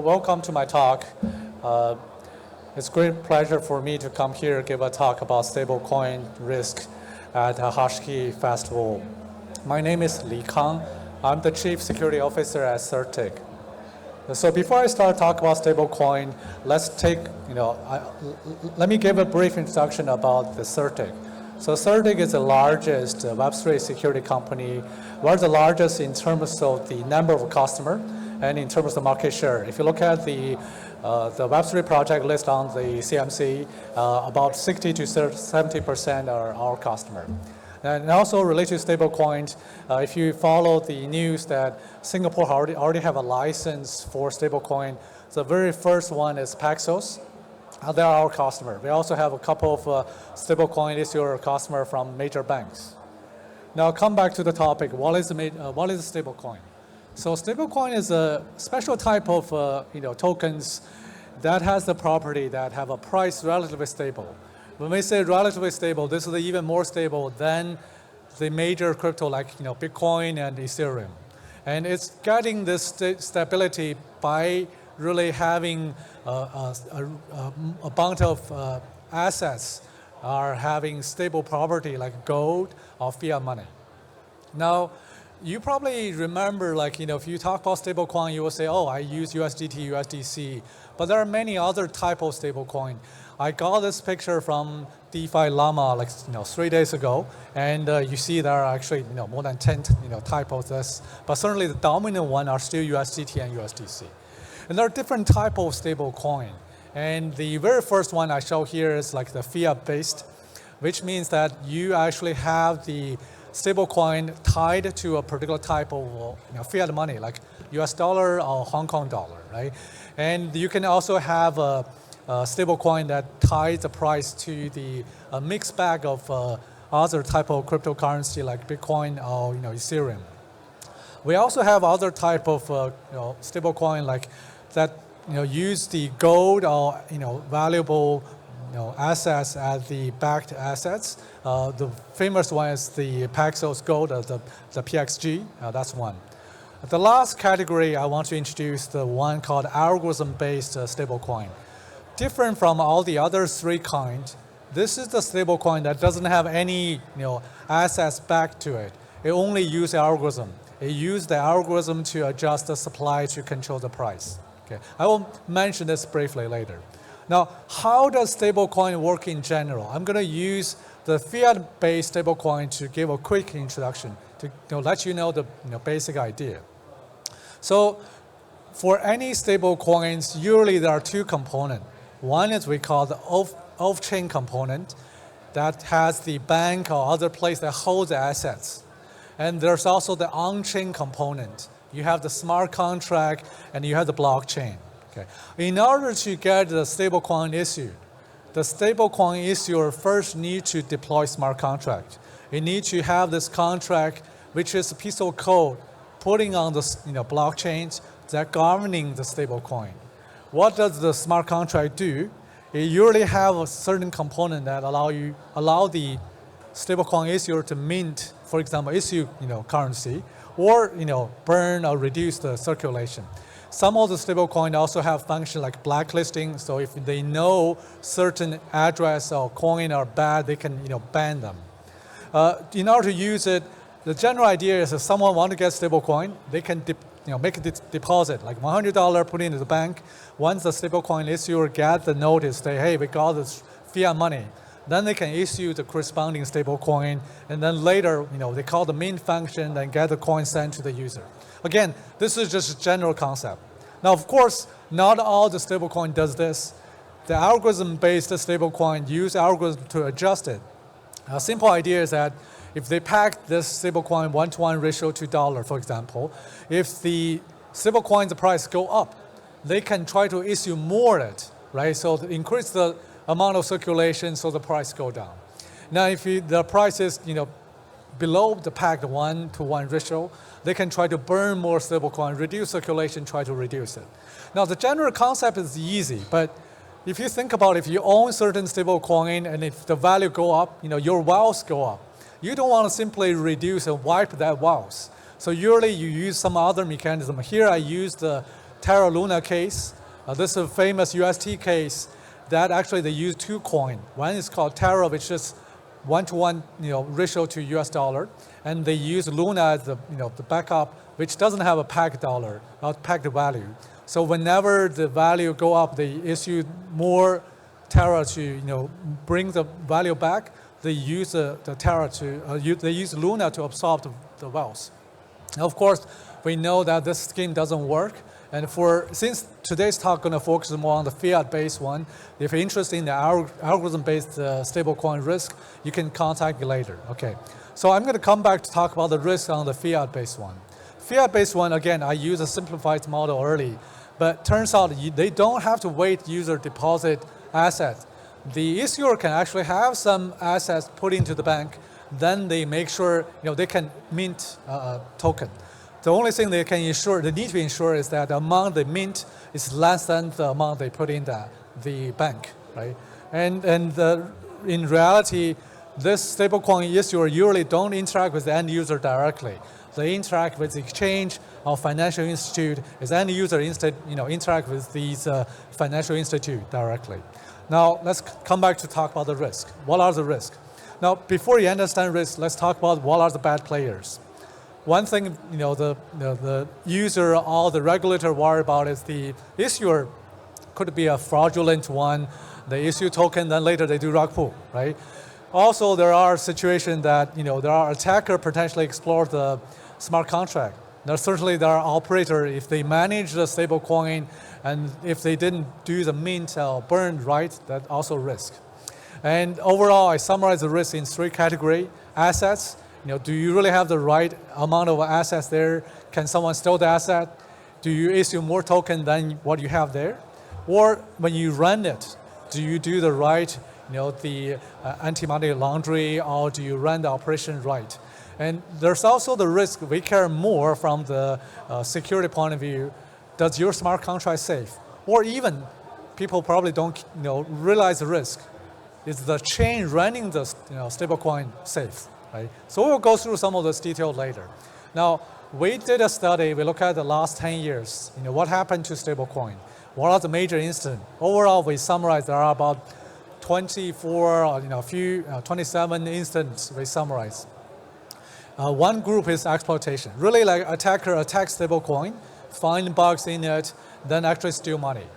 welcome to my talk. It's a great pleasure for me to come here give a talk about stablecoin risk at a Hashkey Festival. My name is Li Kang. I'm the Chief Security Officer at Certic. So before I start talking about stablecoin, let me give a brief introduction about the Certic. So Certic is the largest Web3 security company. We're the largest in terms of the number of customers and in terms of market share. If you look at the Web3 project list on the CMC, about 60 to 70% are our customer. And also related to stablecoins, if you follow the news that Singapore already have a license for stablecoin, the very first one is Paxos. They are our customer. We also have a couple of stablecoin issuer customer from major banks. Now come back to the topic. What is a stablecoin? So stablecoin is a special type of tokens that has the property that have a price relatively stable. When we say relatively stable, this is even more stable than the major crypto like Bitcoin and Ethereum. And it's getting this stability by really having a bunch of assets are having stable property like gold or fiat money. Now, you probably remember, if you talk about stablecoin, you will say, oh, I use USDT, USDC. But there are many other type of stablecoin. I got this picture from DeFi Llama 3 days ago, and you see there are actually more than 10 type of this. But certainly the dominant one are still USDT and USDC. And there are different type of stablecoin. And the very first one I show here is like the fiat-based, which means that you actually have the stablecoin tied to a particular type of fiat money, like US dollar or Hong Kong dollar, right? And you can also have a stablecoin that ties the price to the mixed bag of other type of cryptocurrency like Bitcoin or Ethereum. We also have other type of stablecoin like that use the gold or valuable assets as the backed assets. The famous one is the Paxos Gold, the PXG. That's one. The last category I want to introduce the one called algorithm-based stablecoin. Different from all the other three kinds, this is the stablecoin that doesn't have any assets backed to it. It only uses the algorithm. It uses the algorithm to adjust the supply to control the price. Okay. I will mention this briefly later. Now, how does stablecoin work in general? I'm going to use the fiat-based stablecoin to give a quick introduction to let you know the basic idea. So, for any stablecoins, usually there are two components. One is we call the off-chain component that has the bank or other place that holds the assets. And there's also the on-chain component. You have the smart contract and you have the blockchain. Okay. In order to get the stablecoin issued, the stablecoin issuer first needs to deploy smart contract. It needs to have this contract, which is a piece of code, putting on the blockchains that governing the stablecoin. What does the smart contract do? It usually have a certain component that allow the stablecoin issuer to mint, for example, issue currency, or burn or reduce the circulation. Some of the stablecoin also have function like blacklisting. So if they know certain address or coin are bad, they can ban them. In order to use it, the general idea is if someone want to get stablecoin, they can make a deposit like $100 put into the bank. Once the stablecoin issuer get the notice, say, hey, we got this fiat money. Then they can issue the corresponding stablecoin, and then later, they call the mint function and get the coin sent to the user. Again, this is just a general concept. Now, of course, not all the stablecoin does this. The algorithm-based stablecoin use algorithm to adjust it. A simple idea is that if they pack this stablecoin 1-to-1 ratio to dollar, for example, if the stablecoin's price go up, they can try to issue more of it, right? So to increase the amount of circulation, so the price go down. Now, if the price is below the packed 1-to-1 ratio, they can try to burn more stablecoin, reduce circulation, try to reduce it. Now, the general concept is easy, but if you think about if you own certain stablecoin and if the value go up, your wealth go up. You don't want to simply reduce and wipe that wealth. So usually you use some other mechanism. Here I use the Terra Luna case. This is a famous UST case that actually they use two coins. One is called Terra, which is 1-to-1 ratio to US dollar, and they use Luna as the the backup, which doesn't have a pegged dollar, not pegged value. So whenever the value go up, they issue more Terra to bring the value back. They use the Terra they use Luna to absorb the wealth. Now, of course, we know that this scheme doesn't work. And since today's talk going to focus more on the fiat-based one, if you're interested in the algorithm-based stablecoin risk, you can contact me later. Okay. So I'm going to come back to talk about the risk on the fiat-based one. Fiat-based one, again, I use a simplified model early, but turns out they don't have to wait user deposit assets. The issuer can actually have some assets put into the bank, then they make sure they can mint a token. The only thing they need to ensure is that the amount they mint is less than the amount they put in the bank, right? And in reality, this stablecoin issuer usually don't interact with the end user directly. They interact with the exchange or financial institute. As end user instead, interact with these financial institute directly. Now let's come back to talk about the risk. What are the risks? Now, before you understand risk, let's talk about what are the bad players. One thing, the user or the regulator worry about is the issuer could be a fraudulent one. They issue token, then later they do rug pull, right? Also, there are situations that there are attacker potentially explore the smart contract. There are operator if they manage the stable coin, and if they didn't do the mint or burn right, that also risk. And overall, I summarize the risk in three categories: assets. Do you really have the right amount of assets there? Can someone steal the asset? Do you issue more token than what you have there? Or when you run it, do you do the right, the anti-money laundering, or do you run the operation right? And there's also the risk we care more from the security point of view. Does your smart contract safe? Or even people probably don't realize the risk. Is the chain running the stablecoin safe? Right? So we'll go through some of this detail later. Now, we did a study. We looked at the last 10 years. What happened to stablecoin? What are the major incidents? Overall, we summarized there are about 24, 27 incidents we summarize. One group is exploitation. Really, like attacker attacks stablecoin, find bugs in it, then actually steal money.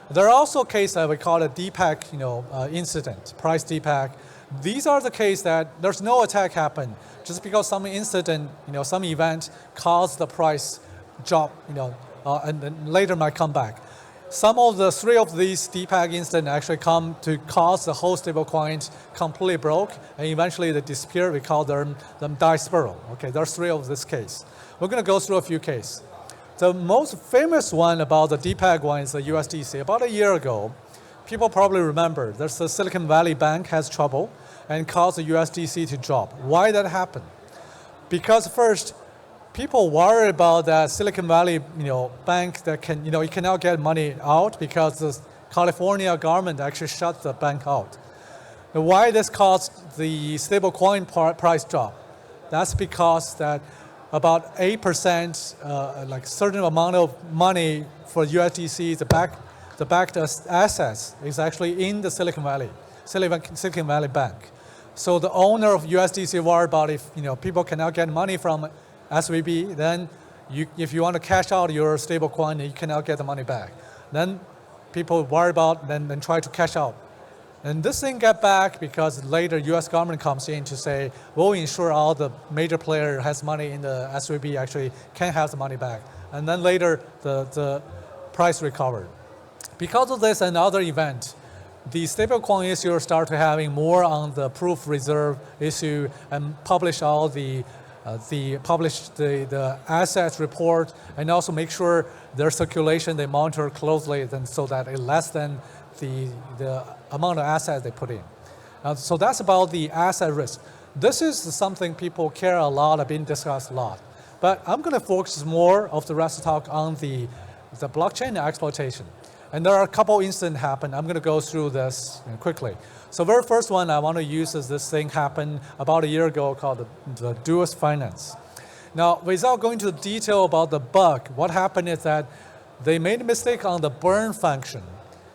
There are also cases that we call a DPAC, incident, price DPAC. These are the cases that there's no attack happen just because some incident, some event caused the price drop, and then later might come back. Three of these DPAC incidents actually come to cause the whole stablecoin completely broke, and eventually they disappear. We call them die spiral. Okay, there's three of this case. We're going to go through a few cases. The most famous one about the DPAC one is the USDC. About a year ago, people probably remember there's the Silicon Valley Bank has trouble and caused the USDC to drop. Why that happened? Because first, people worry about that Silicon Valley bank that can it cannot get money out because the California government actually shut the bank out. Now, why this caused the stablecoin price drop? That's because that about 8%, like certain amount of money for USDC, the backed assets is actually in the Silicon Valley Bank. So the owner of USDC worry about if people cannot get money from SVB, then if you want to cash out your stablecoin, you cannot get the money back. Then people worry about then try to cash out. And this thing get back because later U.S. government comes in to say, we'll ensure all the major player has money in the SVB actually can have the money back. And then later the price recovered. Because of this and other event, the stablecoin issuers start to having more on the proof reserve issue and publish all the assets report and also make sure their circulation they monitor closely so that it less than the amount of assets they put in. So that's about the asset risk. This is something people care a lot, have been discussed a lot. But I'm going to focus more of the rest of the talk on the blockchain exploitation. And there are a couple incidents happen. I'm going to go through this quickly. So very first one I want to use is this thing happened about a year ago called the Duos Finance. Now, without going into the detail about the bug, what happened is that they made a mistake on the burn function.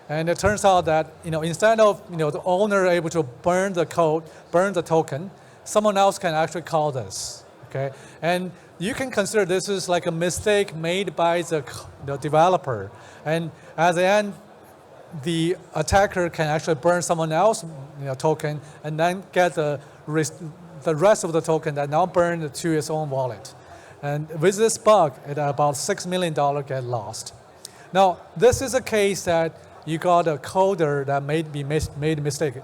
And it turns out that instead of the owner able to burn the code, burn the token, someone else can actually call this. Okay, and you can consider this is like a mistake made by the developer, and at the end, the attacker can actually burn someone else's token and then get the rest of the token that now burned to its own wallet. And with this bug, about $6 million get lost. Now, this is a case that you got a coder that made a mistake,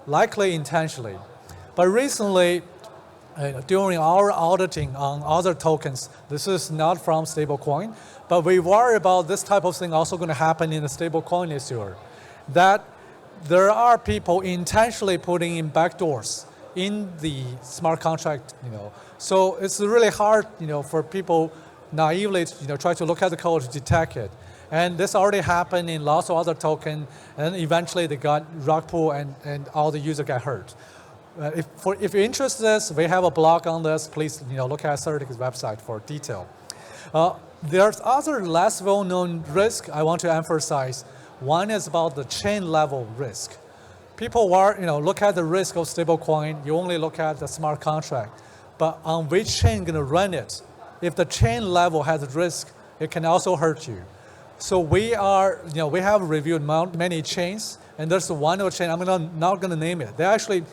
likely intentionally. But recently, during our auditing on other tokens, this is not from stablecoin, but we worry about this type of thing also going to happen in the stablecoin issuer, that there are people intentionally putting in backdoors in the smart contract. So it's really hard, for people naively, try to look at the code to detect it. And this already happened in lots of other tokens, and eventually they got rug pull and all the users got hurt. If you're interested in this, we have a blog on this. Please look at Certic's website for detail. There's other less well-known risk I want to emphasize. One is about the chain level risk. People look at the risk of stablecoin, you only look at the smart contract. But on which chain going to run it? If the chain level has risk, it can also hurt you. So we have reviewed many chains, and there's one chain, I'm not going to name it. They actually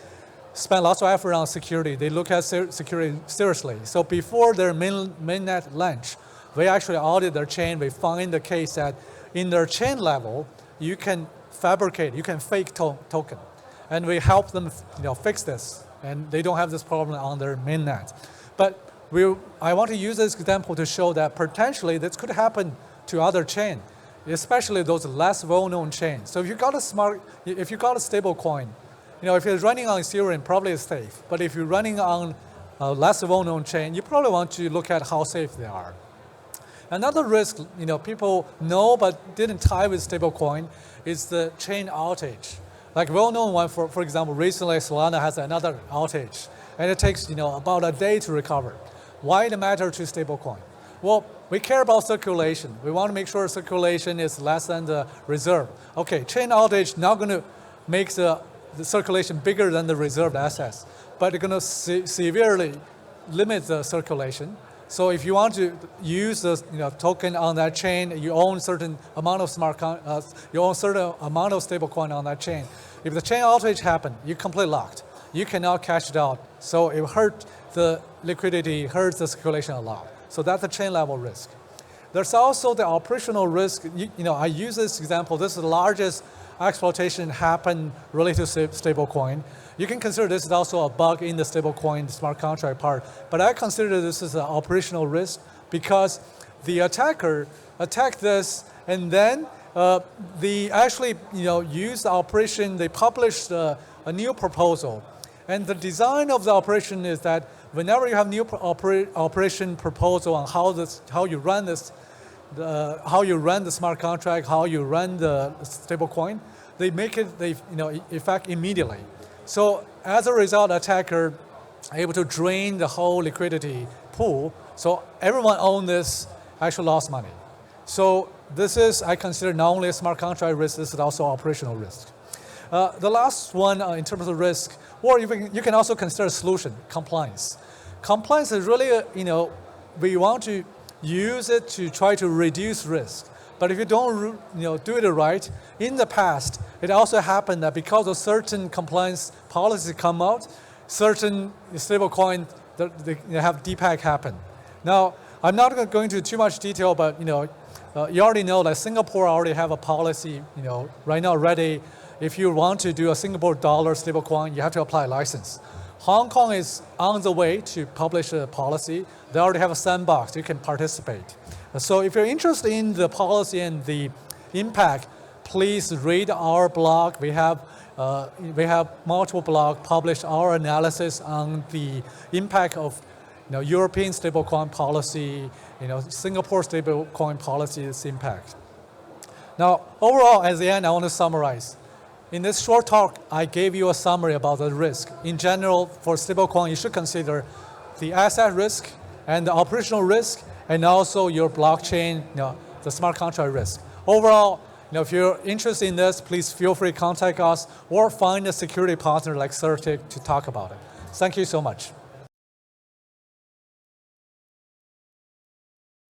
spend lots of effort on security. They look at security seriously. So before their mainnet launch, we actually audit their chain. We find the case that in their chain level, you can fabricate, you can fake token. And we help them fix this. And they don't have this problem on their mainnet. But I want to use this example to show that potentially this could happen to other chains, especially those less well-known chains. So if you got a stable coin, if you're running on Ethereum, probably it's safe. But if you're running on a less well-known chain, you probably want to look at how safe they are. Another risk, people know but didn't tie with stablecoin is the chain outage. Like well-known one, for example, recently Solana has another outage, and it takes about a day to recover. Why it matter to stablecoin? Well, we care about circulation. We want to make sure circulation is less than the reserve. Okay, chain outage not going to make the circulation bigger than the reserved assets, but it's going to severely limit the circulation. So if you want to use the token on that chain, you own certain amount of you own certain amount of stablecoin on that chain. If the chain outage happen, you're completely locked. You cannot cash it out. So it hurts the liquidity, hurts the circulation a lot. So that's the chain level risk. There's also the operational risk. I use this example. This is the largest exploitation happen related to stablecoin. You can consider this is also a bug in the stablecoin smart contract part, but I consider this as an operational risk because the attacker attacked this, and then they actually use the operation. They published a new proposal, and the design of the operation is that whenever you have new operation proposal on how you run this, how you run the smart contract, how you run the stablecoin, they make it effect immediately. So as a result, attacker able to drain the whole liquidity pool. So everyone own this actually lost money. So this is, I consider, not only a smart contract risk, this is also operational risk. The last one in terms of risk, or you can also consider solution, compliance. Compliance is really, we want to use it to try to reduce risk. But if you don't do it right, in the past, it also happened that because of certain compliance policies come out, certain stablecoin they have DPEG happen. Now, I'm not going to go into too much detail, but you already know that Singapore already have a policy, right now ready. If you want to do a Singapore dollar stablecoin, you have to apply a license. Hong Kong is on the way to publish a policy. They already have a sandbox. You can participate. So if you're interested in the policy and the impact, please read our blog. We have multiple blogs published our analysis on the impact of European stablecoin policy, Singapore stablecoin policy's impact. Now, overall, at the end, I want to summarize. In this short talk, I gave you a summary about the risk. In general, for stablecoin, you should consider the asset risk and the operational risk, and also your blockchain the smart contract risk. Overall, if you're interested in this, please feel free to contact us or find a security partner like Certic to talk about it. Thank you so much.